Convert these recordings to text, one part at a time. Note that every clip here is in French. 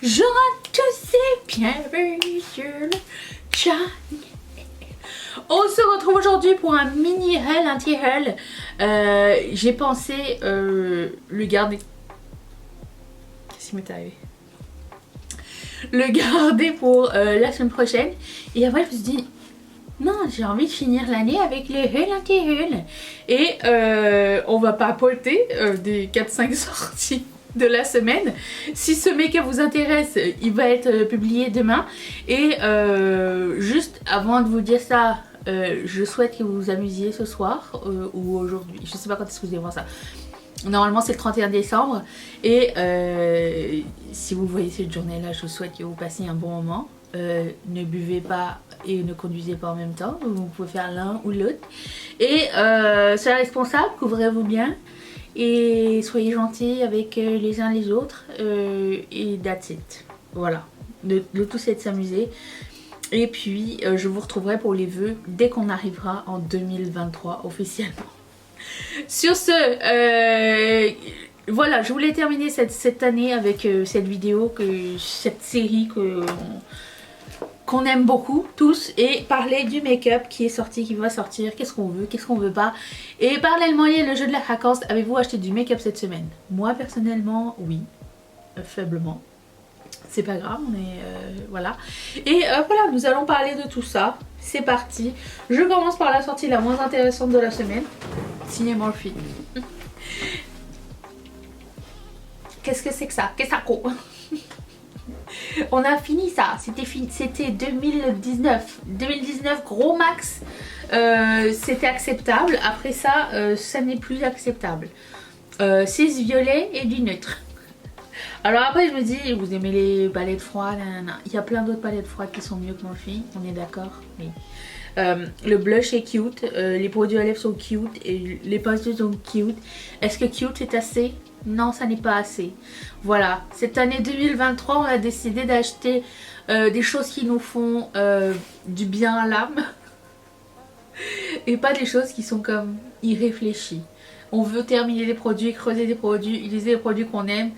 Je tous et bienvenue sur le channel. On se retrouve aujourd'hui pour un mini haul, un petit haul. J'ai pensé le garder. Qu'est-ce qui m'est arrivé? Le garder pour la semaine prochaine. Et après je me suis dit, non, j'ai envie de finir l'année avec les haul, un petit haul. Et on va papoter des 4-5 sorties de la semaine. Si ce make-up vous intéresse, il va être publié demain. Et juste avant de vous dire ça, je souhaite que vous vous amusiez ce soir ou aujourd'hui. Je sais pas quand est-ce que vous allez voir ça. Normalement c'est le 31 décembre. Et si vous voyez cette journée-là, je souhaite que vous passiez un bon moment. Ne buvez pas et ne conduisez pas en même temps. Vous pouvez faire l'un ou l'autre. Et soyez responsable, couvrez-vous bien. Et soyez gentils avec les uns les autres. Et that's it. Voilà. Le tout c'est de s'amuser. Et puis je vous retrouverai pour les vœux dès qu'on arrivera en 2023 officiellement. Sur ce, voilà, je voulais terminer cette année avec cette vidéo, cette série qu'on aime beaucoup tous, et parler du make-up qui est sorti, qui va sortir, qu'est-ce qu'on veut, qu'est-ce qu'on veut pas. Et parallèlement il y a le jeu de la vacances. Avez-vous acheté du make-up cette semaine? Moi personnellement oui, faiblement. C'est pas grave, mais voilà. Et voilà, nous allons parler de tout ça. C'est parti. Je commence par la sortie la moins intéressante de la semaine. Signé Morphe. Qu'est-ce que c'est que ça? Qu'est-ce que ça coûte? On a fini ça. C'était 2019. 2019 gros max. C'était acceptable. Après ça, ça n'est plus acceptable. 6 violets et du neutre. Alors après je me dis, vous aimez les palettes froides, il y a plein d'autres palettes froides qui sont mieux que Morphe, on est d'accord? Oui. Le blush est cute, les produits à lèvres sont cute et les pastels sont cute. Est-ce que cute c'est assez? Non, ça n'est pas assez. Voilà, cette année 2023 on a décidé d'acheter des choses qui nous font du bien à l'âme. Et pas des choses qui sont comme irréfléchies. On veut terminer des produits, creuser des produits, utiliser les produits qu'on aime.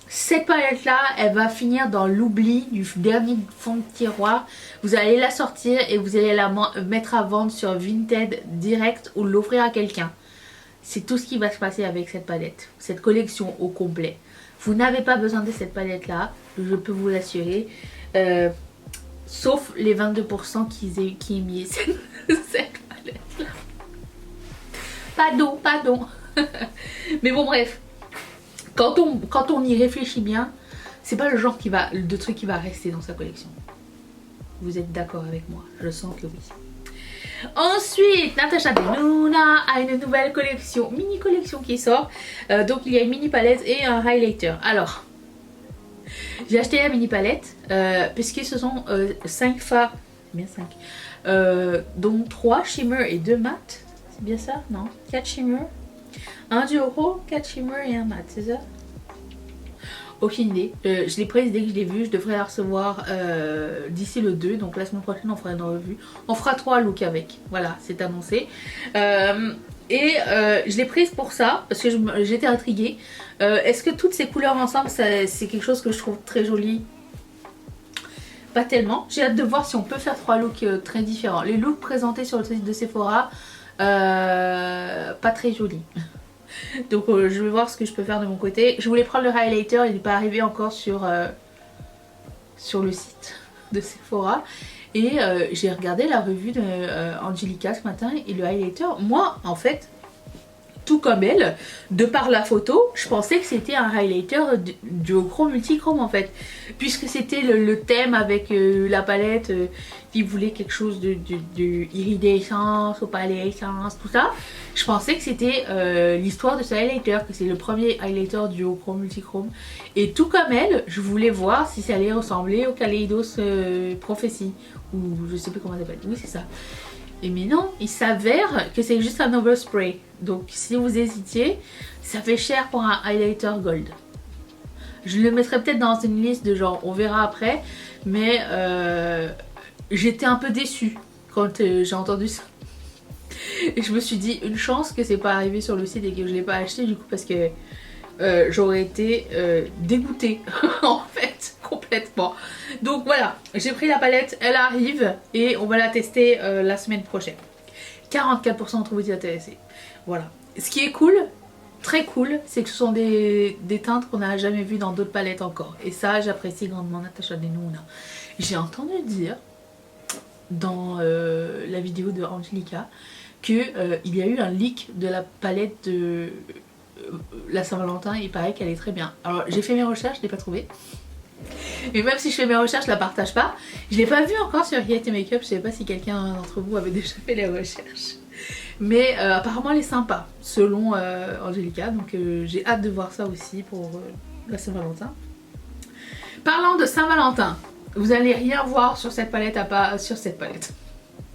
Cette palette là, elle va finir dans l'oubli du dernier fond de tiroir. Vous allez la sortir et vous allez la mettre à vendre sur Vinted direct ou l'offrir à quelqu'un. C'est tout ce qui va se passer avec cette palette, cette collection au complet. Vous n'avez pas besoin de cette palette là, je peux vous l'assurer. Sauf les 22% qui émiettent cette palette là. Pardon. Mais bon bref. Quand on y réfléchit bien, c'est pas le genre de truc qui va rester dans sa collection. Vous êtes d'accord avec moi? Je sens que oui. Ensuite, Natasha Denona a une nouvelle collection, mini collection qui sort. Donc il y a une mini palette et un highlighter. Alors, j'ai acheté la mini palette puisque ce sont 5 fards, c'est bien 5, dont 3 shimmer et 2 mat. C'est bien ça? Non, 4 shimmer. Un duo, 4 shimmer et un mat, c'est ça? Aucune idée. Je l'ai prise dès que je l'ai vue. Je devrais la recevoir d'ici le 2. Donc la semaine prochaine on fera une revue. On fera 3 looks avec. Voilà, c'est annoncé. Je l'ai prise pour ça parce que j'étais intriguée. Est-ce que toutes ces couleurs ensemble, c'est quelque chose que je trouve très joli? Pas tellement. J'ai hâte de voir si on peut faire 3 looks très différents. Les looks présentés sur le site de Sephora, pas très jolis. Donc je vais voir ce que je peux faire de mon côté. Je voulais prendre le highlighter, il n'est pas arrivé encore sur le site de Sephora. Et j'ai regardé la revue de Angelica ce matin et le highlighter, moi en fait, tout comme elle, de par la photo, je pensais que c'était un highlighter duochrome multichrome en fait. Puisque c'était le thème avec la palette qui voulait quelque chose de iridescence, opalescence, tout ça. Je pensais que c'était l'histoire de ce highlighter, que c'est le premier highlighter duochrome multichrome. Et tout comme elle, je voulais voir si ça allait ressembler au Kaleidos Prophecy. Ou je sais plus comment ça s'appelle. Oui c'est ça. Et mais non, il s'avère que c'est juste un overspray. Donc si vous hésitiez, ça fait cher pour un highlighter gold. Je le mettrai peut-être dans une liste de genre, on verra après. Mais j'étais un peu déçue quand j'ai entendu ça. Et je me suis dit, une chance que c'est pas arrivé sur le site et que je l'ai pas acheté du coup parce que j'aurais été dégoûtée en fait, complètement. parfaitement. Donc voilà, j'ai pris la palette, elle arrive et on va la tester la semaine prochaine. 44% d'entre vous y intéressés. Voilà. Ce qui est cool, très cool, c'est que ce sont des teintes qu'on n'a jamais vues dans d'autres palettes encore. Et ça, j'apprécie grandement Natasha Denona. J'ai entendu dire dans la vidéo de Angelica qu'il y a eu un leak de la palette de la Saint-Valentin. Il paraît qu'elle est très bien. Alors j'ai fait mes recherches, je l'ai pas trouvée. Et même si je fais mes recherches, je la partage pas. Je l'ai pas vue encore sur Yet Makeup. Je sais pas si quelqu'un d'entre vous avait déjà fait les recherches. Mais apparemment elle est sympa, selon Angelica. Donc j'ai hâte de voir ça aussi pour la Saint-Valentin. Parlant de Saint-Valentin, vous allez rien voir sur cette palette à part sur cette palette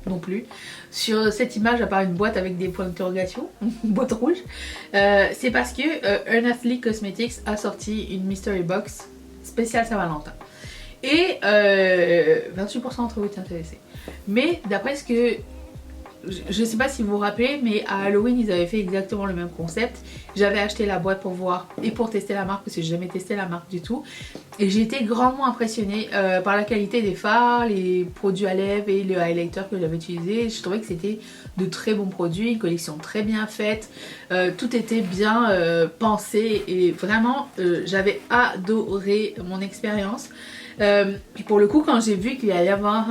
non plus. Sur cette image à part une boîte avec des points d'interrogation, une boîte rouge. C'est parce que Earnestly Cosmetics a sorti une mystery box spéciale Saint-Valentin. Et 28% d'entre vous étaient intéressés. Mais d'après ce que... Je sais pas si vous vous rappelez, mais à Halloween ils avaient fait exactement le même concept. J'avais acheté la boîte pour voir et pour tester la marque parce que j'ai jamais testé la marque du tout. Et j'ai été grandement impressionnée par la qualité des fards, les produits à lèvres et le highlighter que j'avais utilisé. Je trouvais que c'était de très bons produits, une collection très bien faite. Tout était bien pensé et vraiment j'avais adoré mon expérience. Puis pour le coup quand j'ai vu qu'il allait y avoir...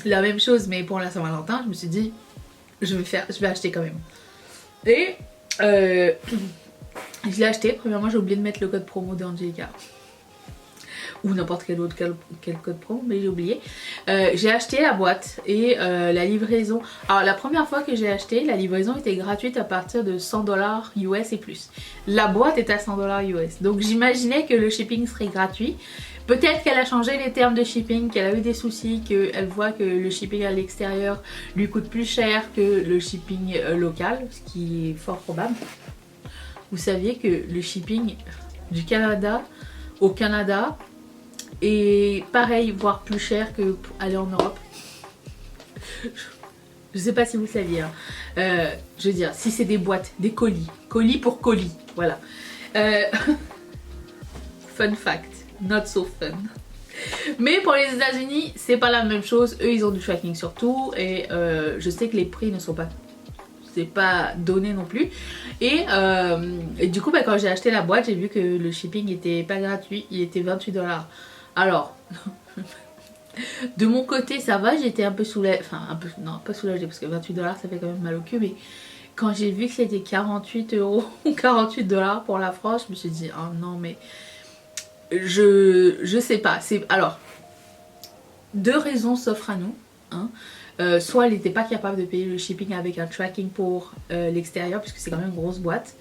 la même chose mais pour la Saint-Valentin, je me suis dit je vais acheter quand même. Et je l'ai acheté. Premièrement j'ai oublié de mettre le code promo d'Angelica ou n'importe quel autre quel code promo, mais j'ai oublié. J'ai acheté la boîte et la livraison. Alors la première fois que j'ai acheté, la livraison était gratuite à partir de 100$ US et plus. La boîte est à 100$ US, donc j'imaginais que le shipping serait gratuit. Peut-être qu'elle a changé les termes de shipping, qu'elle a eu des soucis, qu'elle voit que le shipping à l'extérieur lui coûte plus cher que le shipping local, ce qui est fort probable. Vous saviez que le shipping du Canada au Canada est pareil, voire plus cher que pour aller en Europe. Je sais pas si vous saviez. Hein. Je veux dire, si c'est des boîtes, des colis, colis pour colis, voilà. Fun fact. Not so fun. Mais pour les États-Unis, c'est pas la même chose. Eux, ils ont du tracking sur tout. Et je sais que les prix ne sont pas... c'est pas donné non plus. Et du coup, bah, quand j'ai acheté la boîte, j'ai vu que le shipping était pas gratuit. Il était 28$. Alors... de mon côté, ça va. J'étais un peu soulagée. Enfin, un peu... non, pas soulagée. Parce que 28$, ça fait quand même mal au cul. Mais quand j'ai vu que c'était 48€ ou 48$ pour la France, je me suis dit, oh non, mais... Je sais pas. Alors, deux raisons s'offrent à nous. Hein. Soit elle n'était pas capable de payer le shipping avec un tracking pour l'extérieur, puisque c'est quand même une grosse boîte.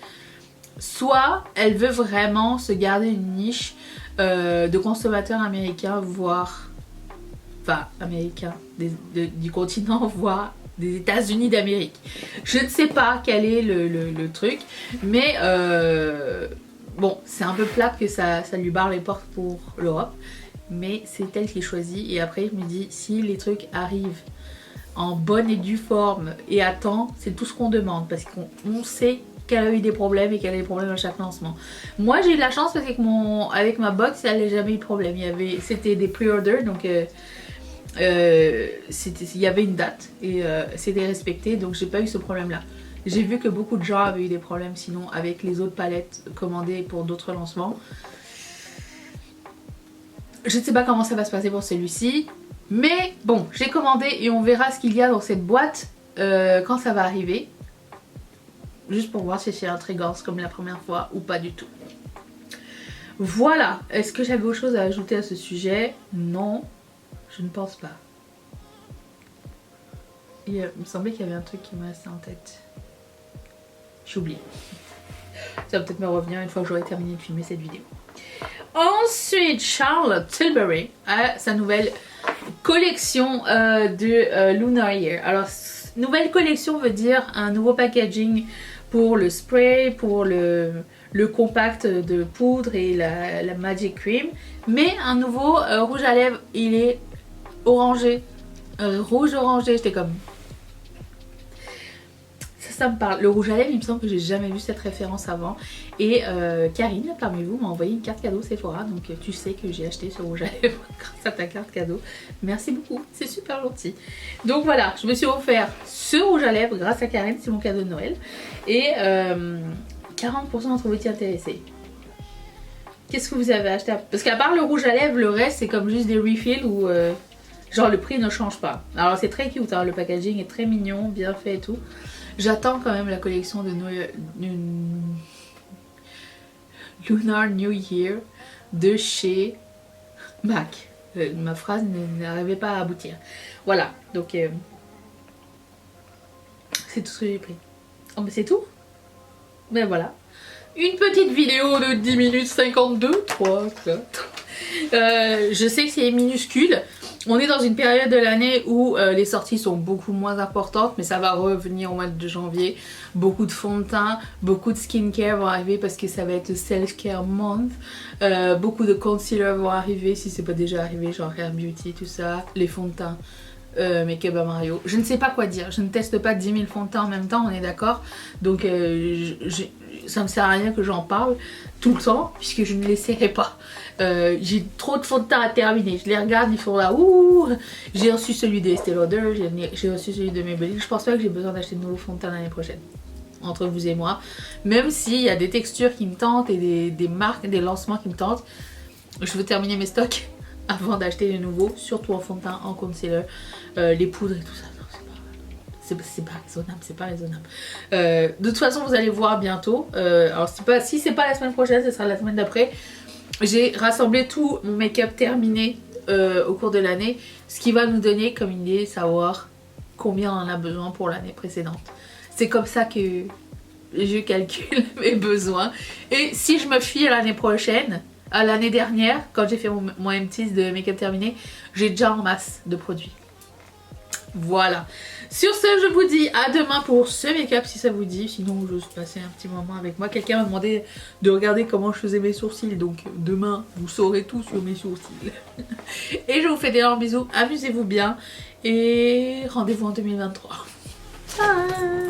Soit elle veut vraiment se garder une niche de consommateurs américains, voire... enfin, américains du continent, voire des États-Unis d'Amérique. Je ne sais pas quel est le truc, mais... bon, c'est un peu plate que ça lui barre les portes pour l'Europe, mais c'est elle qui choisit. Et après, je me dis, si les trucs arrivent en bonne et due forme et à temps, c'est tout ce qu'on demande, parce qu'on sait qu'elle a eu des problèmes et qu'elle a des problèmes à chaque lancement. Moi, j'ai eu de la chance parce que avec ma box, elle n'a jamais eu de problème. C'était des pre-orders, donc il y avait une date et c'était respecté, donc j'ai pas eu ce problème-là. J'ai vu que beaucoup de gens avaient eu des problèmes sinon avec les autres palettes commandées pour d'autres lancements. Je ne sais pas comment ça va se passer pour celui-ci. Mais bon, j'ai commandé et on verra ce qu'il y a dans cette boîte quand ça va arriver. Juste pour voir si c'est intriguant comme la première fois ou pas du tout. Voilà. Est-ce que j'avais autre chose à ajouter à ce sujet? Non, je ne pense pas. Il me semblait qu'il y avait un truc qui me restait en tête. J'ai oublié. Ça va peut-être me revenir une fois que j'aurai terminé de filmer cette vidéo. Ensuite, Charlotte Tilbury a sa nouvelle collection de Lunar Year. Alors, nouvelle collection veut dire un nouveau packaging pour le spray, pour le compact de poudre et la Magic Cream. Mais un nouveau rouge à lèvres, il est orangé. Rouge orangé, j'étais comme... ça me parle. Le rouge à lèvres, il me semble que j'ai jamais vu cette référence avant. Et Karine, parmi vous, m'a envoyé une carte cadeau Sephora. Donc tu sais que j'ai acheté ce rouge à lèvres grâce à ta carte cadeau. Merci beaucoup, c'est super gentil. Donc voilà, je me suis offert ce rouge à lèvres grâce à Karine, c'est mon cadeau de Noël. Et 40% d'entre vous étiez intéressés. Qu'est-ce que vous avez acheté? Parce qu'à part le rouge à lèvres, le reste c'est comme juste des refills ou genre le prix ne change pas. Alors c'est très cute, hein, le packaging est très mignon, bien fait et tout. J'attends quand même la collection de Lunar New Year de chez MAC. Ma phrase n'arrivait pas à aboutir. Voilà, donc c'est tout ce que j'ai pris. Oh mais c'est tout. Mais voilà. Une petite vidéo de 10 minutes 52, 3, 4. Je sais que c'est minuscule. On est dans une période de l'année où les sorties sont beaucoup moins importantes, mais ça va revenir au mois de janvier. Beaucoup de fond de teint, beaucoup de skincare vont arriver parce que ça va être le self-care month. Beaucoup de concealer vont arriver si c'est pas déjà arrivé, genre Hair Beauty, tout ça. Les fonds de teint. Make-up à Mario. Je ne sais pas quoi dire. Je ne teste pas 10 000 fonds de teint en même temps, on est d'accord. Donc ça me sert à rien que j'en parle tout le temps puisque je ne l'essaierai pas. J'ai trop de fonds de teint à terminer. Je les regarde, ils font là. Ouh. J'ai reçu celui de Estée Lauder, j'ai reçu celui de Maybelline. Je pense pas que j'ai besoin d'acheter de nouveaux fonds de teint l'année prochaine. Entre vous et moi. Même s'il y a des textures qui me tentent et des marques, des lancements qui me tentent. Je veux terminer mes stocks avant d'acheter les nouveaux, surtout en fond de teint, en concealer, les poudres et tout ça. Non, c'est pas raisonnable, c'est pas raisonnable. De toute façon, vous allez voir bientôt. Alors si c'est pas la semaine prochaine, ce sera la semaine d'après. J'ai rassemblé tout mon make-up terminé au cours de l'année, ce qui va nous donner comme idée de savoir combien on en a besoin pour l'année précédente. C'est comme ça que je calcule mes besoins. Et si je me fie à l'année prochaine, à l'année dernière, quand j'ai fait mon empties de make-up terminé, j'ai déjà en masse de produits. Voilà. Sur ce, je vous dis à demain pour ce make-up si ça vous dit. Sinon, je vais passer un petit moment avec moi. Quelqu'un m'a demandé de regarder comment je faisais mes sourcils. Donc demain, vous saurez tout sur mes sourcils. Et je vous fais d'énormes bisous. Amusez-vous bien. Et rendez-vous en 2023. Bye.